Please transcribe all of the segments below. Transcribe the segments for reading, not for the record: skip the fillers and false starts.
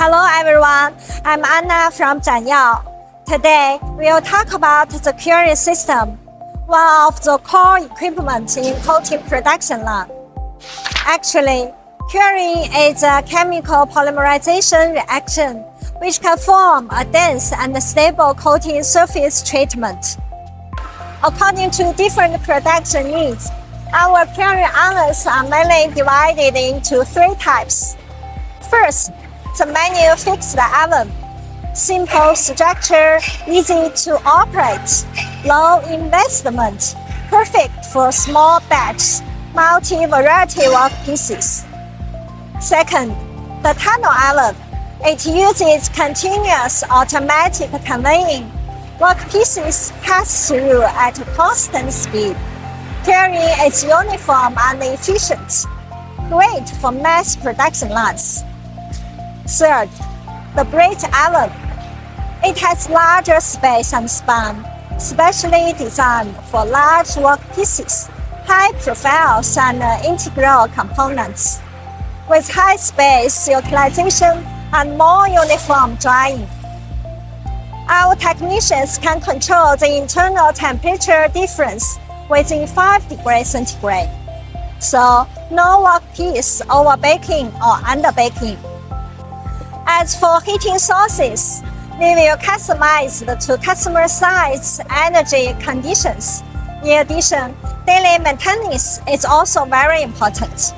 Hello everyone, I'm Anna from Rich-ZhYao. Today, we'll talk about the curing system, one of the core equipment in coating production line. Actually, curing is a chemical polymerization reaction which can form a dense and stable coating surface treatment. According to different production needs, our curing ovens are mainly divided into three types. First, the manual fixed oven. Simple structure, easy to operate, low investment, perfect for small batch, multi-variety workpieces. Second, the tunnel oven. It uses continuous automatic conveying. Workpieces pass through at a constant speed. Curing is uniform and efficient, great for mass production lines. Third, the bridge oven. It has larger space and span, specially designed for large workpieces, high profiles and integral components, with high space utilization and more uniform drying. Our technicians can control the internal temperature difference within 5 degrees centigrade, so no workpiece overbaking or underbaking. As for heating sources, we will customize to customer sites, energy conditions. In addition, daily maintenance is also very important.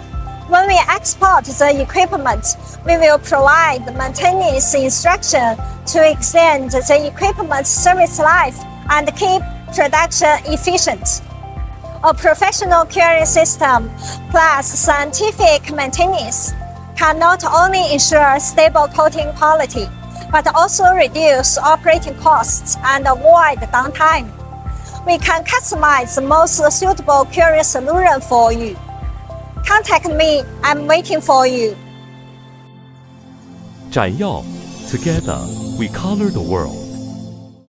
When we export the equipment, we will provide maintenance instruction to extend the equipment's service life and keep production efficient. A professional curing system plus scientific maintenance can not only ensure stable coating quality, but also reduce operating costs and avoid downtime. We can customize the most suitable curing solution for you. Contact me, I'm waiting for you. Rich-ZhYao, together we color the world.